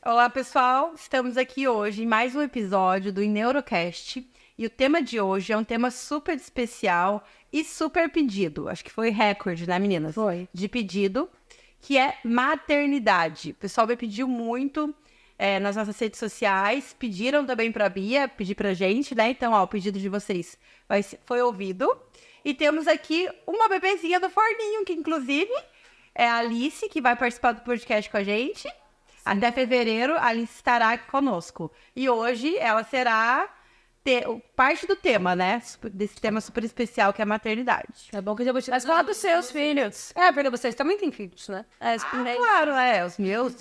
Olá, pessoal! Estamos aqui hoje em mais um episódio do Neurocast. E o tema de hoje é um tema super especial e super pedido. Acho que foi recorde, né, meninas? Foi. De pedido, que é maternidade. O pessoal me pediu muito nas nossas redes sociais. Pediram também pra Bia, pedir pra gente, né? Então, ó, o pedido de vocês foi ouvido. E temos aqui uma bebezinha do forninho, que inclusive é a Alice, que vai participar do podcast com a gente. Até fevereiro, a Alice estará aqui conosco. E hoje ela será parte do tema, né? Desse tema super especial que é a maternidade. É bom que eu já vou te... Mas fala dos seus filhos. Porque vocês também têm filhos, né? Claro, os meus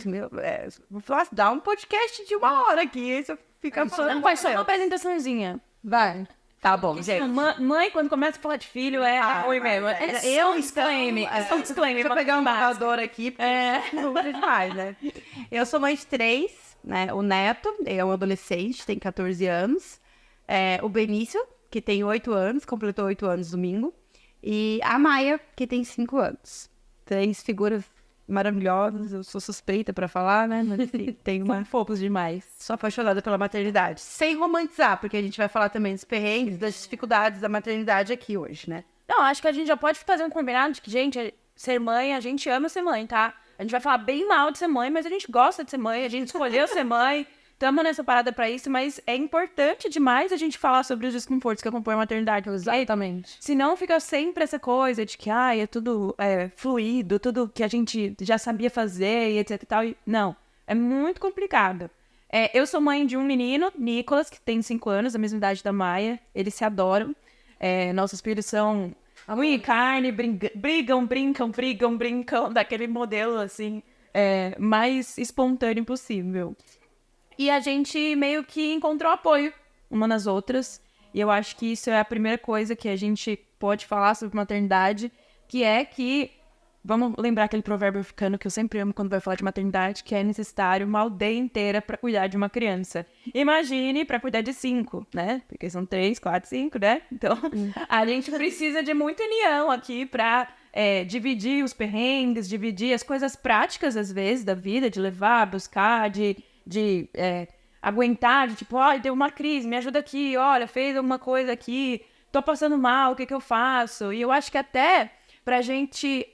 vou falar, dá um podcast de 1 hora aqui. Isso fica falando. Não faz só uma apresentaçãozinha. Vai. Tá bom, gente. Mãe, quando começa a falar de filho, ruim mesmo. Eu exclaime. Deixa eu pegar um marcador aqui, porque não é demais, né? Eu sou mãe de 3, né? O Neto é um adolescente, tem 14 anos. O Benício, que tem 8 anos, completou 8 anos domingo. E a Maia, que tem 5 anos. 3 figuras maravilhosas, eu sou suspeita pra falar, né? Mas assim, tem uma... fofos demais. Sou apaixonada pela maternidade. Sem romantizar, porque a gente vai falar também dos perrengues, das dificuldades da maternidade aqui hoje, né? Não, acho que a gente já pode fazer um combinado de que, gente, ser mãe, a gente ama ser mãe, tá? A gente vai falar bem mal de ser mãe, mas a gente gosta de ser mãe, a gente escolheu ser mãe, estamos nessa parada pra isso, mas é importante demais a gente falar sobre os desconfortos que acompanham a maternidade. Exatamente. Senão fica sempre essa coisa de que, é tudo fluido, tudo que a gente já sabia fazer e etc e tal. Não, é muito complicado. Eu sou mãe de um menino, Nicolas, que tem 5 anos, a mesma idade da Maia. Eles se adoram. Nossos filhos são unha e carne, brincam, daquele modelo, assim, mais espontâneo possível. E a gente meio que encontrou apoio uma nas outras. E eu acho que isso é a primeira coisa que a gente pode falar sobre maternidade, que é que... Vamos lembrar aquele provérbio africano que eu sempre amo quando vai falar de maternidade, que é necessário uma aldeia inteira para cuidar de uma criança. Imagine para cuidar de 5, né? Porque são 3, 4, 5, né? Então, a gente precisa de muita união aqui para dividir os perrengues, dividir as coisas práticas, às vezes, da vida, de levar, buscar, de aguentar, de tipo, deu uma crise, me ajuda aqui, olha, fez alguma coisa aqui, tô passando mal, o que eu faço? E eu acho que até pra gente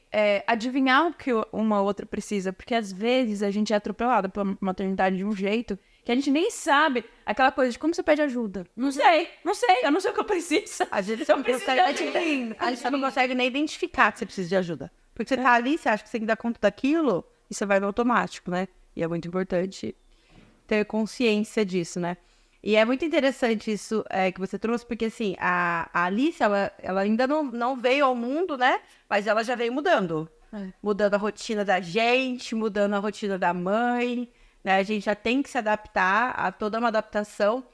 adivinhar o que uma outra precisa, porque às vezes a gente é atropelada pela maternidade de um jeito que a gente nem sabe aquela coisa de como você pede ajuda. Não sei, eu não sei o que eu preciso. Às vezes a gente não consegue nem identificar que você precisa de ajuda. Porque você tá ali, você acha que você tem que dar conta daquilo, e você vai no automático, né? E é muito importante ter consciência disso, né? E é muito interessante isso que você trouxe, porque assim, a Alice, ela ainda não veio ao mundo, né? Mas ela já veio mudando. Mudando a rotina da gente, mudando a rotina da mãe, né? A gente já tem que se adaptar a toda uma adaptação.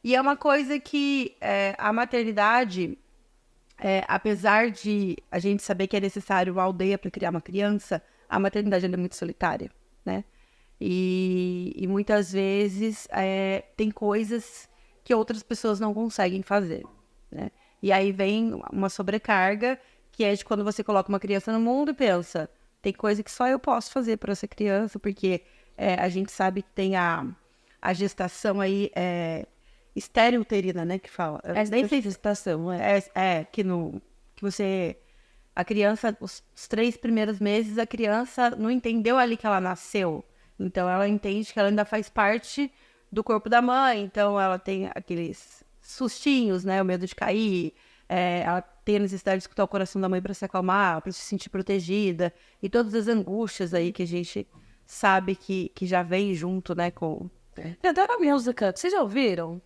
E é uma coisa que a maternidade, apesar de a gente saber que é necessário uma aldeia para criar uma criança, a maternidade é muito solitária, né? E muitas vezes tem coisas que outras pessoas não conseguem fazer, né? E aí vem uma sobrecarga, que é de quando você coloca uma criança no mundo e pensa, tem coisa que só eu posso fazer para essa criança, porque a gente sabe que tem a gestação aí estéreo-uterina, né, que fala. Nem sei gestação, que você... A criança, os 3 primeiros meses, a criança não entendeu ali que ela nasceu. Então, ela entende que ela ainda faz parte do corpo da mãe. Então, ela tem aqueles sustinhos, né? O medo de cair. Ela tem a necessidade de escutar o coração da mãe para se acalmar, para se sentir protegida. E todas as angústias aí que a gente sabe que já vem junto, né? Tem até uma música. Vocês já ouviram?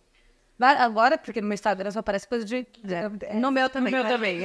Agora, porque no meu Instagram só aparece coisa de... No meu também. No meu também,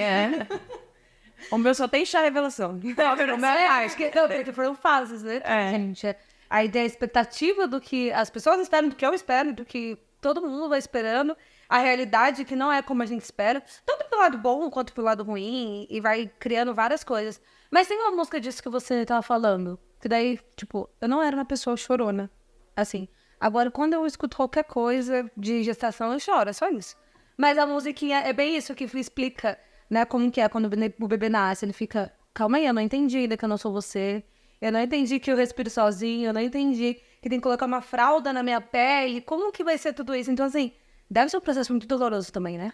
O meu só tem chá revelação. Não, o meu acho que porque foram fases, né? Gente, a ideia, a expectativa do que as pessoas esperam, do que eu espero, do que todo mundo vai esperando. a realidade que não é como a gente espera, tanto pelo lado bom quanto pelo lado ruim, e vai criando várias coisas. Mas tem uma música disso que você tava falando, que daí, tipo, eu não era uma pessoa chorona, assim. Agora, quando eu escuto qualquer coisa de gestação, eu choro, é só isso. Mas a musiquinha é bem isso que explica, né, como que é quando o bebê nasce. Ele fica, calma aí, eu não entendi ainda que eu não sou você. Eu não entendi que eu respiro sozinho, eu não entendi que tem que colocar uma fralda na minha pele. Como que vai ser tudo isso? Então, assim, deve ser um processo muito doloroso também, né?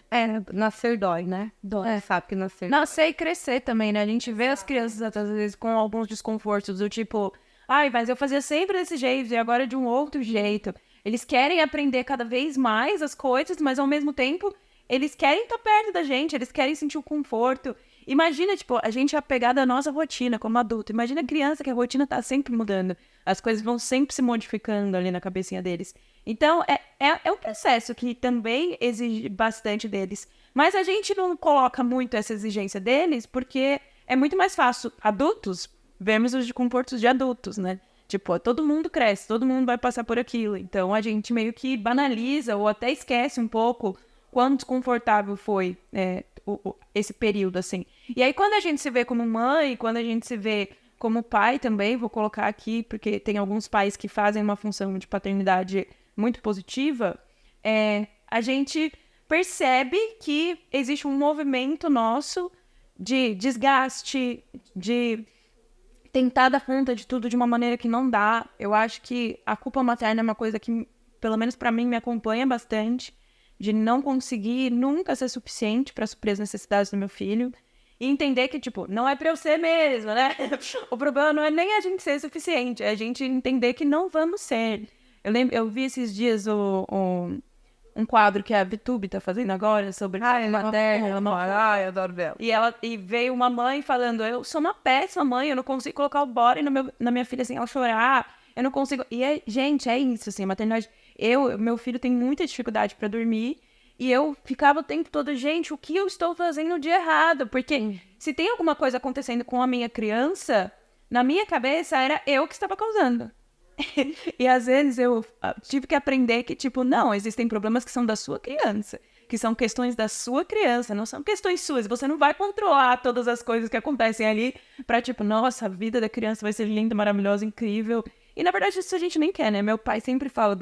Nascer dói, né? Dói. Sabe que nascer e crescer também, né? A gente vê as crianças, às vezes, com alguns desconfortos, do tipo... Ai, mas eu fazia sempre desse jeito e agora de um outro jeito. Eles querem aprender cada vez mais as coisas, mas ao mesmo tempo, eles querem estar perto da gente, eles querem sentir o conforto. Imagina, tipo, a gente é apegado à nossa rotina como adulto. Imagina a criança que a rotina tá sempre mudando. As coisas vão sempre se modificando ali na cabecinha deles. Então, é um processo que também exige bastante deles. Mas a gente não coloca muito essa exigência deles porque é muito mais fácil adultos vermos os comportos de adultos, né? Tipo, todo mundo cresce, todo mundo vai passar por aquilo. Então, a gente meio que banaliza ou até esquece um pouco quão desconfortável foi esse período, assim. E aí, quando a gente se vê como mãe, quando a gente se vê como pai também, vou colocar aqui, porque tem alguns pais que fazem uma função de paternidade muito positiva, a gente percebe que existe um movimento nosso de desgaste, de tentar dar conta de tudo de uma maneira que não dá. Eu acho que a culpa materna é uma coisa que, pelo menos pra mim, me acompanha bastante, de não conseguir nunca ser suficiente pra suprir as necessidades do meu filho. E entender que, tipo, não é pra eu ser mesmo, né? O problema não é nem a gente ser suficiente, é a gente entender que não vamos ser. Eu vi esses dias um quadro que a VTube tá fazendo agora sobre materna. Eu adoro dela. E veio uma mãe falando, eu sou uma péssima mãe, eu não consigo colocar o body na minha filha sem ela chorar, eu não consigo... E, gente, é isso, assim, a maternidade... Meu filho tem muita dificuldade pra dormir, e eu ficava o tempo todo, gente, o que eu estou fazendo de errado? Porque se tem alguma coisa acontecendo com a minha criança, na minha cabeça era eu que estava causando. E às vezes eu tive que aprender que, tipo, não, existem problemas que são da sua criança, que são questões da sua criança, não são questões suas. Você não vai controlar todas as coisas que acontecem ali pra, tipo, nossa, a vida da criança vai ser linda, maravilhosa, incrível. E na verdade isso a gente nem quer, né? Meu pai sempre fala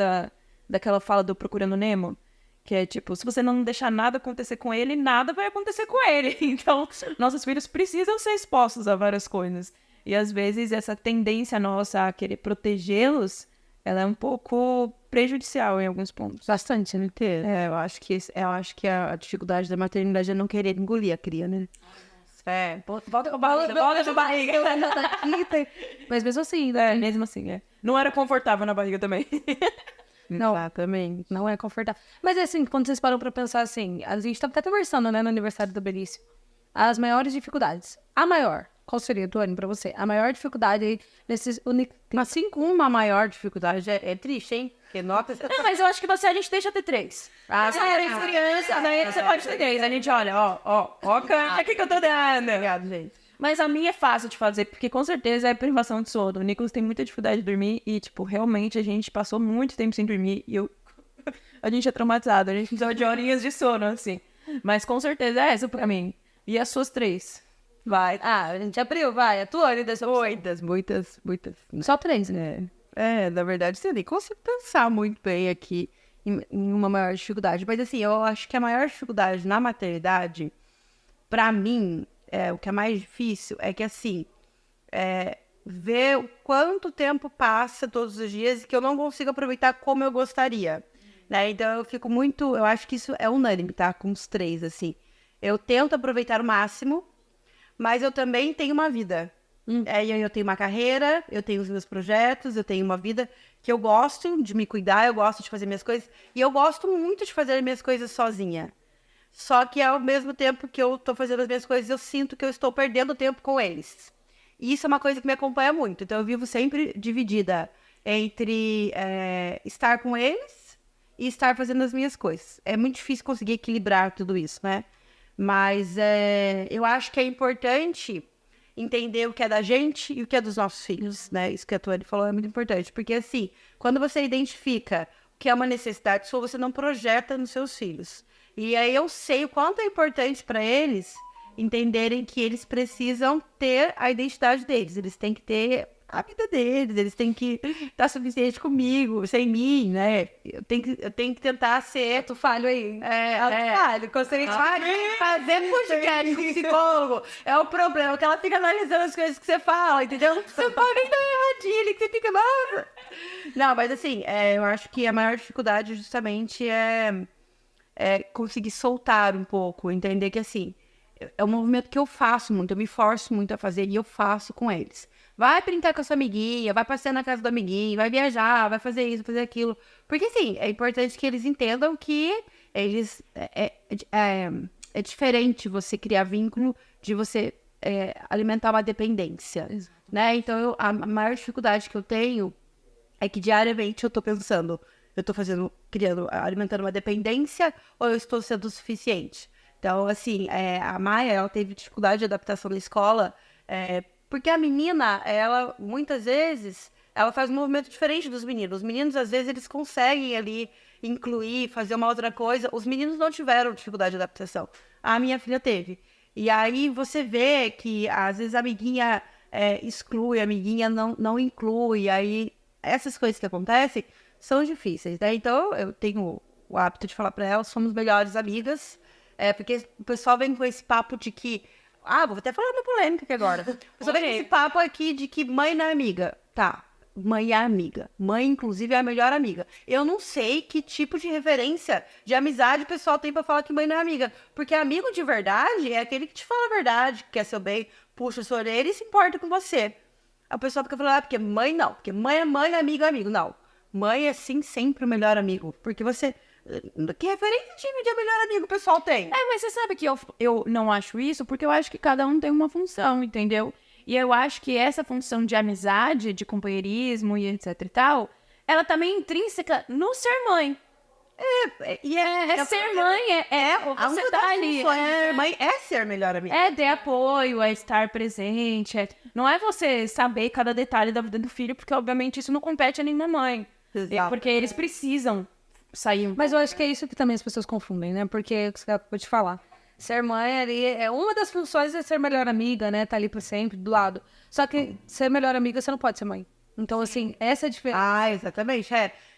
daquela fala do Procurando Nemo, que é tipo, se você não deixar nada acontecer com ele, nada vai acontecer com ele. Então, nossos filhos precisam ser expostos a várias coisas. E às vezes essa tendência nossa a querer protegê-los, ela é um pouco prejudicial em alguns pontos. Bastante, né? Eu acho que a dificuldade da maternidade é não querer engolir a cria, né? Volta pra barriga. Mas mesmo assim, né? Mesmo assim, Não era confortável na barriga também. Não, exatamente. Não é confortável. Mas assim, quando vocês param pra pensar assim, a gente tá até conversando, né, no aniversário do Benício, as maiores dificuldades. A maior, qual seria, Tuane, pra você? A maior dificuldade aí nesses... Assim, com uma maior dificuldade, é triste, hein? Porque nota... Não, mas eu acho que a gente deixa ter 3. Você era criança, daí você pode ter 3. A gente olha, ó, cara, o que eu tô dando? Obrigado, gente. Mas a minha é fácil de fazer, porque com certeza é privação de sono. O Nicolas tem muita dificuldade de dormir e, tipo, realmente a gente passou muito tempo sem dormir e a gente é traumatizado, a gente precisa de horinhas de sono, assim. Mas com certeza é essa pra mim. E as suas 3? Vai. A gente abriu, vai. A tua, dessa muitas. Só 3, né? Na verdade, você nem consigo pensar muito bem aqui em uma maior dificuldade. Mas, assim, eu acho que a maior dificuldade na maternidade, pra mim, o que é mais difícil é que, assim, ver o quanto tempo passa todos os dias e que eu não consigo aproveitar como eu gostaria, né? Então, eu fico muito... Eu acho que isso é unânime, tá? Com os 3, assim. Eu tento aproveitar o máximo, mas eu também tenho uma vida. Eu tenho uma carreira, eu tenho os meus projetos, eu tenho uma vida que eu gosto de me cuidar, eu gosto de fazer minhas coisas. E eu gosto muito de fazer minhas coisas sozinha. Só que ao mesmo tempo que eu tô fazendo as minhas coisas, eu sinto que eu estou perdendo tempo com eles. E isso é uma coisa que me acompanha muito. Então eu vivo sempre dividida entre estar com eles e estar fazendo as minhas coisas. É muito difícil conseguir equilibrar tudo isso, né? Mas eu acho que é importante entender o que é da gente e o que é dos nossos filhos, né? Isso que a Tuane falou é muito importante. Porque, assim, quando você identifica que é uma necessidade sua, você não projeta nos seus filhos. E aí eu sei o quanto é importante para eles entenderem que eles precisam ter a identidade deles. Eles têm que ter a vida deles, eles têm que estar suficiente comigo, sem mim, né? Eu tenho que tentar ser... Tu falho aí. Falho, consciente. Fazer podcast com psicólogo é o problema, que ela fica analisando as coisas que você fala, entendeu? Você não pode nem dar erradinha ali, que você fica... Nossa. Não, mas assim, eu acho que a maior dificuldade justamente é conseguir soltar um pouco, entender que assim, é um movimento que eu faço muito, eu me forço muito a fazer e eu faço com eles. Vai brincar com a sua amiguinha, vai passear na casa do amiguinho, vai viajar, vai fazer isso, fazer aquilo. Porque, sim, é importante que eles entendam que eles... É diferente você criar vínculo de você alimentar uma dependência, né? Então, a maior dificuldade que eu tenho é que diariamente eu tô pensando, eu tô alimentando uma dependência ou eu estou sendo o suficiente? Então, assim, a Maia, ela teve dificuldade de adaptação na escola, porque a menina, ela, muitas vezes, ela faz um movimento diferente dos meninos. Os meninos, às vezes, eles conseguem ali incluir, fazer uma outra coisa. Os meninos não tiveram dificuldade de adaptação. A minha filha teve. E aí você vê que, às vezes, a amiguinha exclui, a amiguinha não inclui. Aí, essas coisas que acontecem são difíceis, né? Então, eu tenho o hábito de falar para ela, somos melhores amigas. Porque o pessoal vem com esse papo de que... vou até falar uma polêmica aqui agora. Eu só vejo esse papo aqui de que mãe não é amiga. Tá, mãe é amiga. Mãe, inclusive, é a melhor amiga. Eu não sei que tipo de referência, de amizade o pessoal tem pra falar que mãe não é amiga. Porque amigo de verdade é aquele que te fala a verdade, que quer seu bem, puxa a sua orelha e se importa com você. Aí o pessoal fica falando, porque mãe não. Porque mãe é mãe, amigo é amigo. Não. Mãe é, sim, sempre o melhor amigo. Porque você... Que referência de melhor amigo o pessoal tem? Mas você sabe que eu não acho isso, porque eu acho que cada um tem uma função, entendeu? E eu acho que essa função de amizade, de companheirismo e etc e tal, ela também é intrínseca no ser mãe. Ser mãe, você tá ali. Mãe é ser melhor amiga. É ter apoio, é estar presente. Não é você saber cada detalhe da vida do filho, porque obviamente isso não compete a nenhuma mãe. Porque eles precisam sair. Mas eu acho que é isso que também as pessoas confundem, né? Porque, vou te falar, ser mãe ali é uma das funções é ser melhor amiga, né? Tá ali pra sempre, do lado. Só que ser melhor amiga, você não pode ser mãe. Então, assim, essa é a diferença. Exatamente.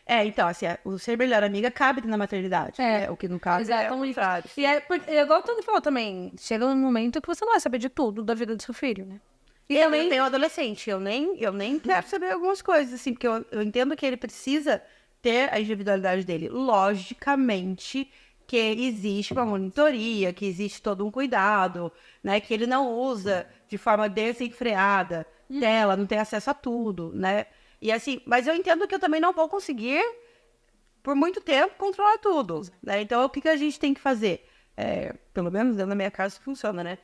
Então, assim, o ser melhor amiga cabe na maternidade. O que no caso exatamente. É igual o Tony falou também, chega um momento que você não vai saber de tudo da vida do seu filho, né? E eu tenho um adolescente, eu nem quero saber algumas coisas, assim, porque eu entendo que ele precisa ter a individualidade dele. Logicamente que existe uma monitoria, que existe todo um cuidado, né? Que ele não usa de forma desenfreada tela, não tem acesso a tudo, né? E assim, mas eu entendo que eu também não vou conseguir, por muito tempo, controlar tudo, né? Então, o que a gente tem que fazer? Pelo menos dentro da minha casa isso funciona, né?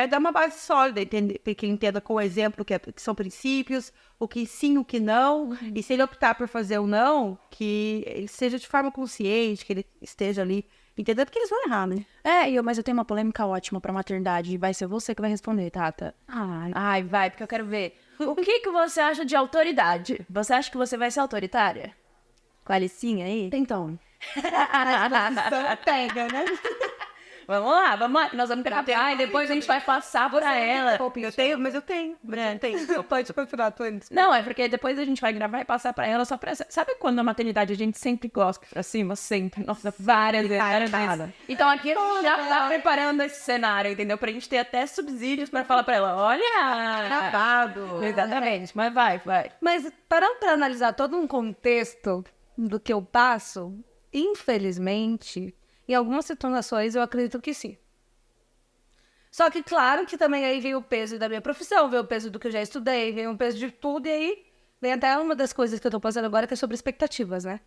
Dar uma base sólida, que ele entenda com o exemplo que são princípios, o que sim, o que não, e se ele optar por fazer o não, que ele seja de forma consciente, que ele esteja ali, entendendo que eles vão errar, né? Mas eu tenho uma polêmica ótima pra maternidade, e vai ser você que vai responder, Tata. Ai, vai, porque eu quero ver. O que você acha de autoridade? Você acha que você vai ser autoritária? Com a Alicinha aí? Então. Pega, né? Vamos lá, nós vamos gravar e depois a gente vai passar pra ela. Eu tenho. Pode continuar, Não, é porque depois a gente vai gravar e passar pra ela só pra... Sabe quando na maternidade a gente sempre gosta pra cima? Sempre. Nossa, várias vezes. Então aqui a gente já tá preparando esse cenário, entendeu? Pra gente ter até subsídios pra falar pra ela, olha... Gravado. Exatamente, mas vai. Mas parando pra analisar todo um contexto do que eu passo, infelizmente... Em algumas situações, eu acredito que sim. Só que, claro, que também aí vem o peso da minha profissão, vem o peso do que eu já estudei, vem o peso de tudo, e aí vem até uma das coisas que eu tô passando agora, que é sobre expectativas, né?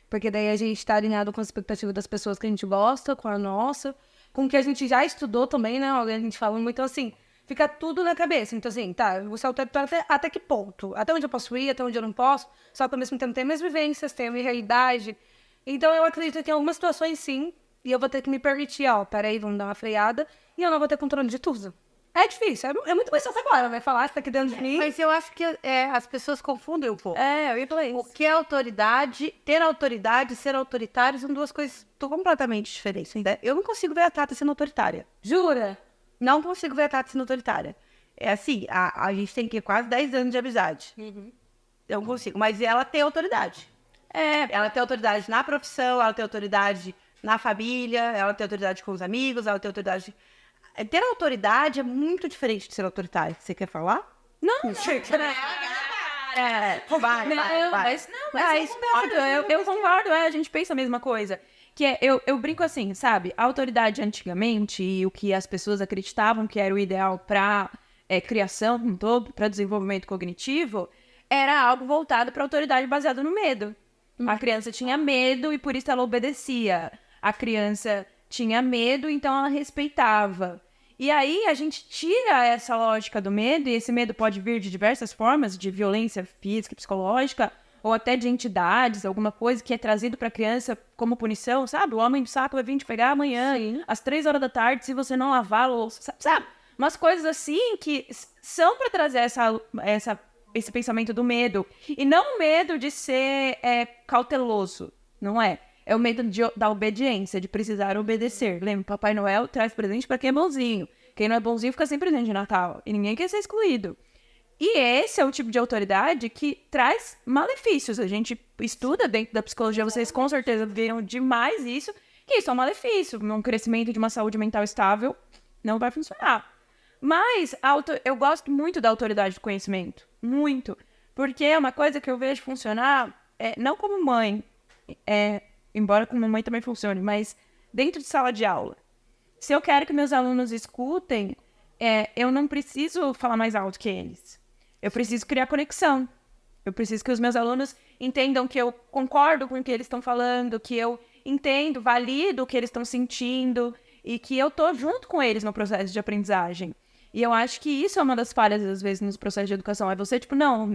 Porque daí a gente tá alinhado com as expectativas das pessoas que a gente gosta, com a nossa, com o que a gente já estudou também, né? A gente fala muito, então, assim, fica tudo na cabeça. Então, assim, tá, você autoritário até que ponto? Até onde eu posso ir, até onde eu não posso, só que ao mesmo tempo tem minhas vivências, tem a minha realidade. Então, eu acredito que em algumas situações, sim, e eu vou ter que me permitir, peraí, vamos dar uma freada, e eu não vou ter controle de tudo. É difícil, é muito mais fácil agora, vai falar, você tá aqui dentro de mim. Mas eu acho que as pessoas confundem um pouco. Eu ia falar O isso. que é autoridade, ter autoridade, ser autoritário são duas coisas completamente diferentes. Né? Eu não consigo ver a Tata sendo autoritária. Jura? Não consigo ver a Tata sendo autoritária. É assim, a gente tem que quase 10 anos de amizade. Eu não consigo, mas ela tem autoridade. Ela tem autoridade na profissão, ela tem autoridade na família, ela tem autoridade com os amigos, ela tem autoridade... Ter autoridade é muito diferente de ser autoritário. Você quer falar? Não, eu concordo, a gente pensa a mesma coisa. Que eu brinco assim, sabe? A autoridade antigamente e o que as pessoas acreditavam que era o ideal para criação como um todo, para desenvolvimento cognitivo, era algo voltado para autoridade baseada no medo. A criança tinha medo e por isso ela obedecia. A criança tinha medo, então ela respeitava. E aí a gente tira essa lógica do medo, e esse medo pode vir de diversas formas, de violência física, psicológica, ou até de entidades, alguma coisa que é trazido para a criança como punição, sabe? O homem do saco vai vir te pegar amanhã, às 3 horas da tarde, se você não lavar a louça, sabe? Umas coisas assim que são para trazer esse pensamento do medo. E não o medo de ser cauteloso, não é? É o medo da obediência, de precisar obedecer. Lembra, Papai Noel traz presente para quem é bonzinho. Quem não é bonzinho fica sem presente de Natal. E ninguém quer ser excluído. E esse é o tipo de autoridade que traz malefícios. A gente estuda dentro da psicologia, vocês com certeza viram demais isso, que isso é um malefício. Um crescimento de uma saúde mental estável não vai funcionar. Mas eu gosto muito da autoridade do conhecimento. Muito. Porque é uma coisa que eu vejo funcionar, não como mãe, embora como mãe também funcione, mas dentro de sala de aula. Se eu quero que meus alunos escutem, eu não preciso falar mais alto que eles. Eu preciso criar conexão. Eu preciso que os meus alunos entendam que eu concordo com o que eles estão falando, que eu entendo, valido o que eles estão sentindo e que eu tô junto com eles no processo de aprendizagem. E eu acho que isso é uma das falhas, às vezes, nos processos de educação. É você, tipo, não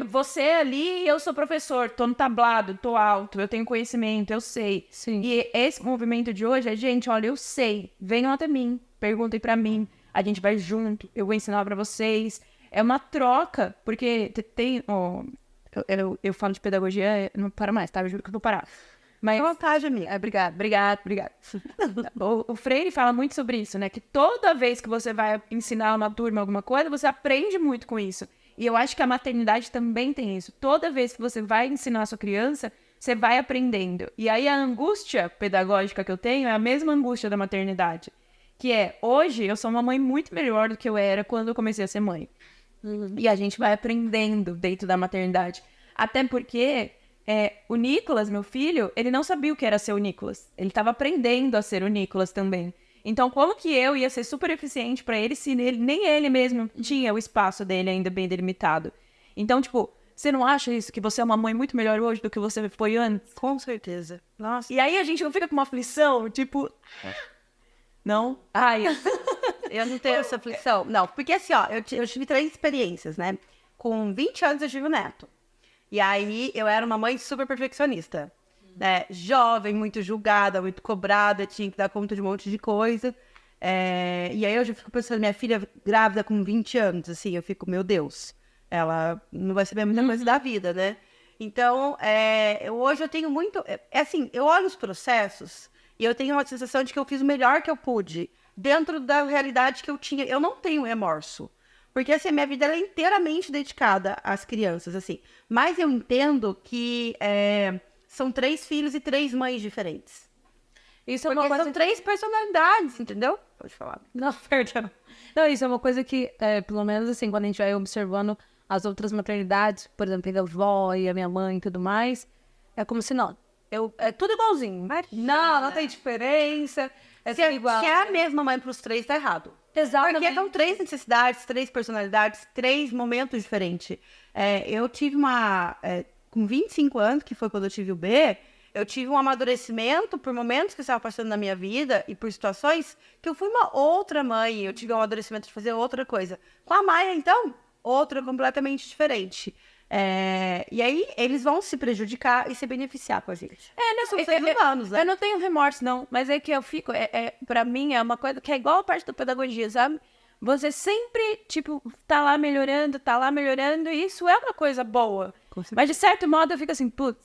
você ali, eu sou professor, tô no tablado, tô alto, eu tenho conhecimento, eu sei. Sim. E esse movimento de hoje é, gente, olha, eu sei, venham até mim, perguntem pra mim, a gente vai junto, eu vou ensinar pra vocês. É uma troca, porque tem... eu falo de pedagogia, não paro mais, tá? Eu juro que eu vou parar. Mas, É vantagem, amiga. obrigado. O Freire fala muito sobre isso, né? Que toda vez que você vai ensinar uma turma alguma coisa, você aprende muito com isso. E eu acho que a maternidade também tem isso. Toda vez que você vai ensinar a sua criança, você vai aprendendo. E aí a angústia pedagógica que eu tenho é a mesma angústia da maternidade. Que hoje eu sou uma mãe muito melhor do que eu era quando eu comecei a ser mãe. E a gente vai aprendendo dentro da maternidade. Até porque... o Nicolas, meu filho, ele não sabia o que era ser o Nicolas. Ele estava aprendendo a ser o Nicolas também. Então, como que eu ia ser super eficiente para ele se nem ele mesmo tinha o espaço dele ainda bem delimitado? Então, tipo, você não acha isso? Que você é uma mãe muito melhor hoje do que você foi antes? Com certeza. Nossa. E aí a gente não fica com uma aflição, tipo... Não? Ai, eu não tenho essa aflição. Não, porque assim, ó, eu tive 3 experiências, né? Com 20 anos eu tive um neto. E aí, eu era uma mãe super perfeccionista, né? Jovem, muito julgada, muito cobrada, tinha que dar conta de um monte de coisa. E aí, eu já fico pensando, minha filha grávida com 20 anos, assim, eu fico, meu Deus, ela não vai saber muita coisa da vida, né? Então, hoje eu tenho muito... assim, eu olho os processos e eu tenho uma sensação de que eu fiz o melhor que eu pude, dentro da realidade que eu tinha. Eu não tenho remorso. Porque, assim, a minha vida ela é inteiramente dedicada às crianças, assim. Mas eu entendo que são 3 filhos e 3 mães diferentes. Isso é Porque uma coisa... são 3 personalidades, entendeu? Pode falar. Não, perdão. Não, isso é uma coisa que, pelo menos assim, quando a gente vai observando as outras maternidades, por exemplo, a avó e a minha mãe e tudo mais, é como se não, é tudo igualzinho. Não tem diferença, tudo igual. Se é a mesma mãe para os 3, tá errado. Exatamente. Porque são 3 necessidades, 3 personalidades, 3 momentos diferentes. Eu tive com 25 anos, que foi quando eu tive o B, eu tive um amadurecimento por momentos que eu estava passando na minha vida e por situações que eu fui uma outra mãe. Eu tive um amadurecimento de fazer outra coisa. Com a Maia, então, outra completamente diferente. E aí, eles vão se prejudicar e se beneficiar com a gente. São seres humanos, né? Eu não tenho remorso, não. Mas é que eu fico... pra mim, é uma coisa que é igual a parte da pedagogia, sabe? você sempre, tipo, tá lá melhorando, e isso é uma coisa boa. Mas, de certo modo, eu fico assim, putz,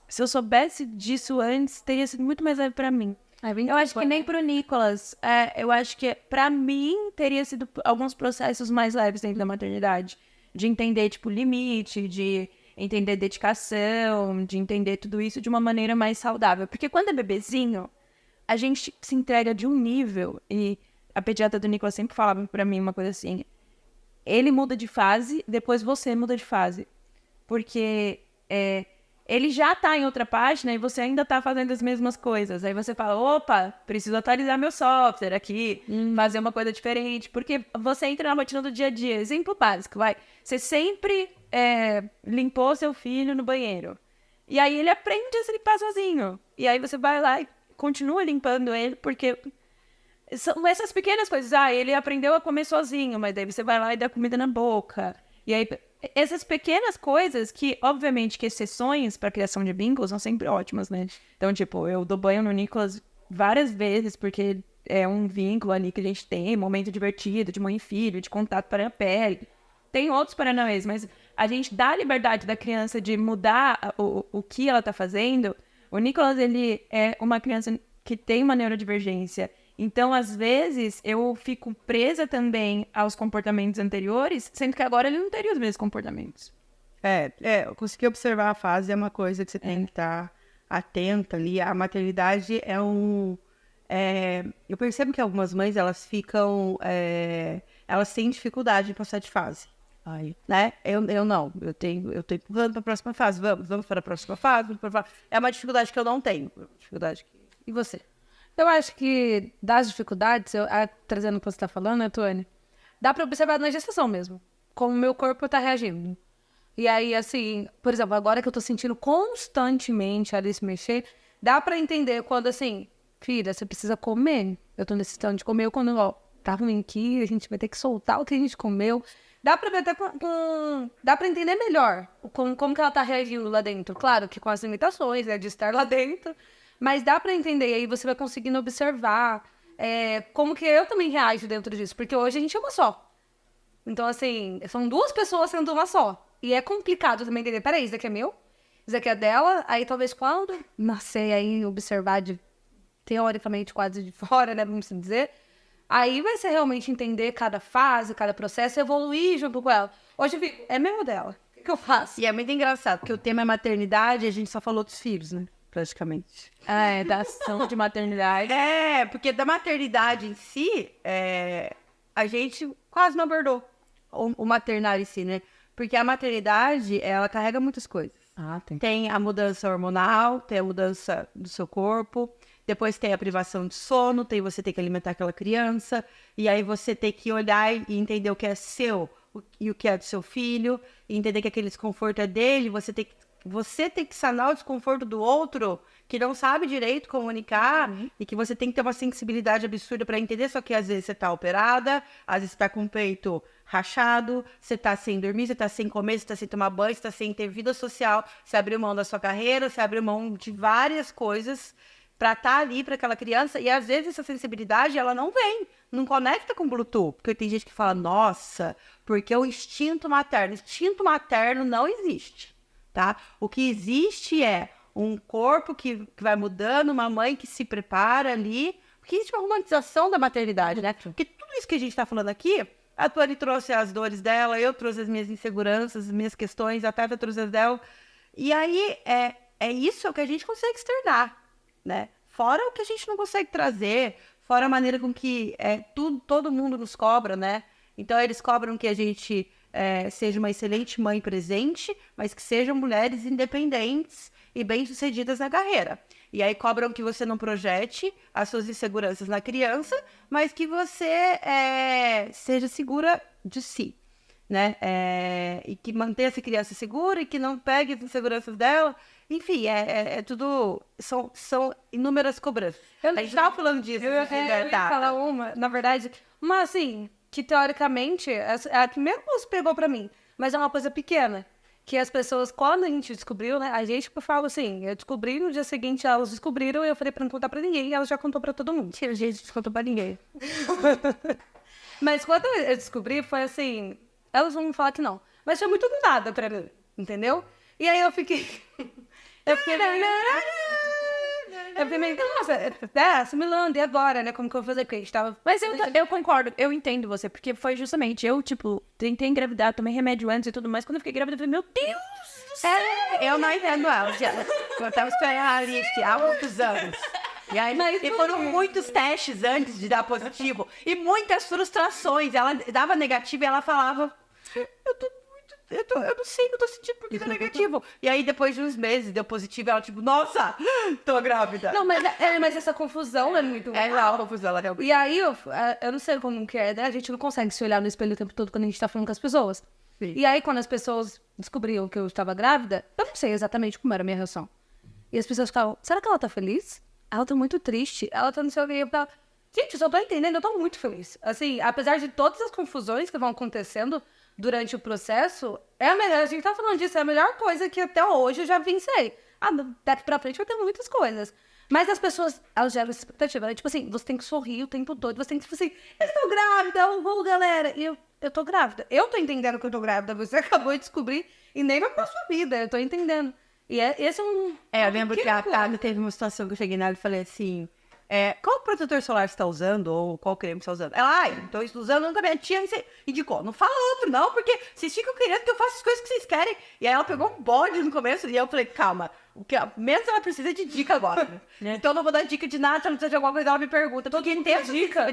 se eu soubesse disso antes, teria sido muito mais leve pra mim. Eu acho que nem pro Nicolas. Eu acho que pra mim teria sido alguns processos mais leves dentro da maternidade. De entender, tipo, limite, de entender dedicação, de entender tudo isso de uma maneira mais saudável. Porque quando é bebezinho, a gente se entrega de um nível, e a pediatra do Nicolas sempre falava pra mim uma coisa assim, ele muda de fase, depois você muda de fase. Porque ele já tá em outra página e você ainda tá fazendo as mesmas coisas. Aí você fala, opa, preciso atualizar meu software aqui, fazer uma coisa diferente. Porque você entra na rotina do dia a dia. Exemplo básico, vai. Você sempre limpou seu filho no banheiro. E aí ele aprende a se limpar sozinho. E aí você vai lá e continua limpando ele, porque são essas pequenas coisas. Ele aprendeu a comer sozinho, mas daí você vai lá e dá comida na boca. E aí, essas pequenas coisas que, obviamente, que exceções para criação de vínculos são sempre ótimas, né? Então, tipo, eu dou banho no Nicolas várias vezes, porque é um vínculo ali que a gente tem, momento divertido, de mãe e filho, de contato para a pele. Tem outros paranauês, mas a gente dá a liberdade da criança de mudar o que ela tá fazendo. O Nicolas, ele é uma criança que tem uma neurodivergência. Então, às vezes, eu fico presa também aos comportamentos anteriores, sendo que agora ele não teria os mesmos comportamentos. Eu consegui observar a fase, é uma coisa que você tem que estar atenta ali. A maternidade eu percebo que algumas mães, elas ficam... elas têm dificuldade em passar de fase. Né? Eu não. Eu tô empurrando para a próxima fase. Vamos para a próxima fase. É uma dificuldade que eu não tenho. E você? Eu acho que das dificuldades, trazendo o que você está falando, né, Tony? Dá para observar na gestação mesmo, como o meu corpo está reagindo. E aí, assim, por exemplo, agora que eu tô sentindo constantemente a Alice mexer, dá para entender quando, assim, filha, você precisa comer. Eu tô necessitando de comer. Quando, tá ruim aqui, a gente vai ter que soltar o que a gente comeu. Dá pra ver até dá pra entender melhor como que ela tá reagindo lá dentro. Claro que com as limitações, né, de estar lá dentro. Mas dá pra entender, e aí você vai conseguindo observar como que eu também reajo dentro disso. Porque hoje a gente é uma só. Então, assim, são duas pessoas sendo uma só. E é complicado também entender, peraí, isso daqui é meu? Isso daqui é dela? Aí talvez quando nascer aí, observar teoricamente quase de fora, né, vamos dizer. Aí vai ser realmente entender cada fase, cada processo e evoluir junto com ela. Hoje eu fico, é meu ou dela? O que eu faço? E é muito engraçado, porque o tema é maternidade e a gente só falou dos filhos, né? Praticamente. Da ação de maternidade. Porque da maternidade em si, a gente quase não abordou o maternário em si, né? Porque a maternidade, ela carrega muitas coisas. Tem a mudança hormonal, tem a mudança do seu corpo, depois tem a privação de sono, você tem que alimentar aquela criança, e aí você tem que olhar e entender o que é seu e o que é do seu filho, e entender que aquele desconforto é dele, você tem que sanar o desconforto do outro que não sabe direito comunicar e que você tem que ter uma sensibilidade absurda para entender, só que às vezes você tá operada, às vezes você tá com o peito rachado, você tá sem dormir, você tá sem comer, você tá sem tomar banho, você tá sem ter vida social, você abriu mão da sua carreira, você abriu mão de várias coisas para estar ali para aquela criança, e às vezes essa sensibilidade, ela não conecta com o Bluetooth, porque tem gente que fala, nossa, porque o instinto materno não existe. Tá? O que existe é um corpo que vai mudando, uma mãe que se prepara ali, porque existe uma romantização da maternidade, né? Porque tudo isso que a gente está falando aqui, a Tuane trouxe as dores dela, eu trouxe as minhas inseguranças, as minhas questões, a Tata trouxe as dela, e aí é isso que a gente consegue externar, né? Fora o que a gente não consegue trazer, fora a maneira com que todo mundo nos cobra, né? Então eles cobram que a gente seja uma excelente mãe presente, mas que sejam mulheres independentes e bem-sucedidas na carreira. E aí cobram que você não projete as suas inseguranças na criança, mas que você seja segura de si, né? E que mantenha essa criança segura e que não pegue as inseguranças dela. Enfim, tudo... São inúmeras cobranças. A gente estava falando disso. Eu ia falar na verdade, uma assim... que teoricamente é a que menos pegou pra mim, mas é uma coisa pequena, que as pessoas, quando a gente descobriu, né, a gente fala assim, eu descobri, no dia seguinte elas descobriram, e eu falei pra não contar pra ninguém, e ela já contou pra todo mundo. A gente não contou pra ninguém. Mas quando eu descobri, foi assim... Elas vão me falar que não. Mas foi muito do nada pra mim, entendeu? E aí eu fiquei... Eu fiquei meio... Nossa, assimilando, e agora, né? Como que eu vou fazer? Porque a gente tava... Mas eu concordo, eu entendo você, porque foi justamente, eu, tipo, tentei engravidar, tomei remédio antes e tudo mais, quando eu fiquei grávida, eu falei, meu Deus do céu! Eu não entendo ela. Eu tava esperando a Alice há muitos anos. E aí, e foram muitos testes antes de dar positivo. E muitas frustrações. Ela dava negativo e ela falava... Eu não sei o que eu tô sentindo porque tá negativo. E aí, depois de uns meses, deu positivo. Ela, tipo, nossa, tô grávida. Não, mas essa confusão é muito... É lá a confusão, ela realmente. E aí, eu não sei como que é, né? A gente não consegue se olhar no espelho o tempo todo quando a gente tá falando com as pessoas. Sim. E aí, quando as pessoas descobriam que eu estava grávida, eu não sei exatamente como era a minha reação. E as pessoas ficavam, será que ela tá feliz? Ela tá muito triste. Ela tá no seu meio. Gente, eu só tô entendendo, eu tô muito feliz. Assim, apesar de todas as confusões que vão acontecendo durante o processo, a gente tá falando disso, é a melhor coisa que até hoje eu já pensei. Daqui pra frente vai ter muitas coisas. Mas as pessoas, elas geram essa expectativa, né? Tipo assim, você tem que sorrir o tempo todo, você tem que, tipo assim, eu estou grávida, galera. E eu tô grávida. Eu tô entendendo que eu tô grávida, você acabou de descobrir e nem vai pra sua vida, eu tô entendendo. E esse é um... eu lembro que a Tami teve uma situação que eu cheguei nela e falei assim... qual protetor solar você tá usando? Ou qual creme você tá usando? Ela, então estou usando um que a minha tia indicou. Não fala outro, não, porque vocês ficam querendo que eu faça as coisas que vocês querem. E aí ela pegou um bode no começo e eu falei, calma, o que menos ela precisa é de dica agora. Né? Então eu não vou dar dica de nada, se ela precisa de alguma coisa, ela me pergunta. Porque não tem a dica.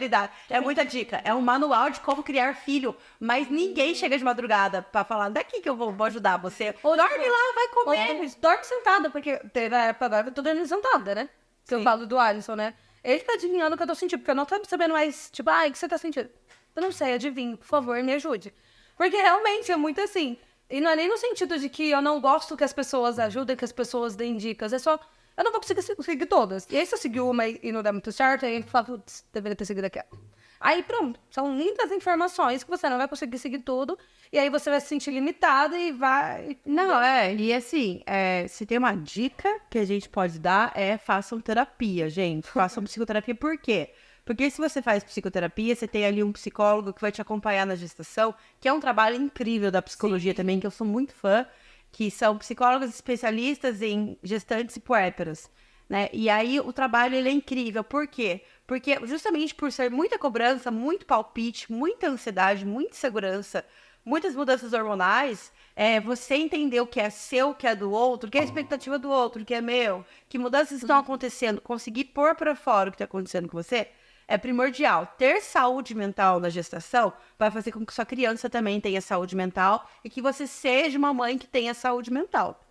É muita dica. É um manual de como criar filho. Mas ninguém chega de madrugada pra falar, daqui que eu vou ajudar você. Ou dorme lá, vai comer. Dorme sentada, porque na época agora eu tô dormindo sentada, né? Se eu falo do Alisson, né? Ele tá adivinhando o que eu tô sentindo, porque eu não tô sabendo mais, tipo, o que você tá sentindo? Eu não sei, adivinhe, por favor, me ajude. Porque realmente é muito assim. E não é nem no sentido de que eu não gosto que as pessoas ajudem, que as pessoas deem dicas. É só, eu não vou conseguir seguir todas. E aí se eu seguir uma e não der muito certo, aí eu falo, putz, deveria ter seguido aquela. Aí pronto, são muitas informações que você não vai conseguir seguir tudo. E aí você vai se sentir limitada e vai... Não, e assim, se tem uma dica que a gente pode dar, façam terapia, gente. Façam psicoterapia, por quê? Porque se você faz psicoterapia, você tem ali um psicólogo que vai te acompanhar na gestação, que é um trabalho incrível da psicologia também, que eu sou muito fã, que são psicólogos especialistas em gestantes e puérperas, né? E aí o trabalho, ele é incrível. Por quê? Porque justamente por ser muita cobrança, muito palpite, muita ansiedade, muita insegurança, muitas mudanças hormonais, você entender o que é seu, o que é do outro, o que é a expectativa do outro, o que é meu, que mudanças estão acontecendo, conseguir pôr para fora o que está acontecendo com você, é primordial. Ter saúde mental na gestação vai fazer com que sua criança também tenha saúde mental e que você seja uma mãe que tenha saúde mental.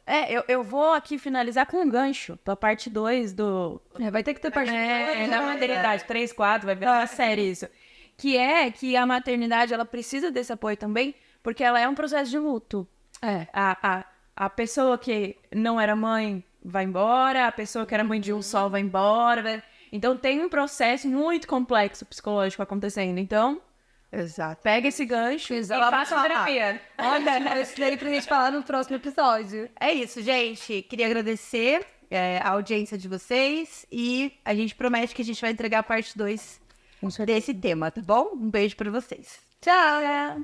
Eu vou aqui finalizar com um gancho pra parte 2 do... vai ter que ter parte 2. Da maternidade, 3, 4, vai virar uma série isso. Que é que a maternidade, ela precisa desse apoio também, porque ela é um processo de luto. A pessoa que não era mãe vai embora, a pessoa que era mãe de um só vai embora. Então tem um processo muito complexo psicológico acontecendo. Então, exato, pega esse gancho e faça a terapia. Olha, isso daí pra gente falar no próximo episódio. É isso, gente. Queria agradecer a audiência de vocês e a gente promete que a gente vai entregar a parte 2 desse tema, tá bom? Um beijo pra vocês. Tchau!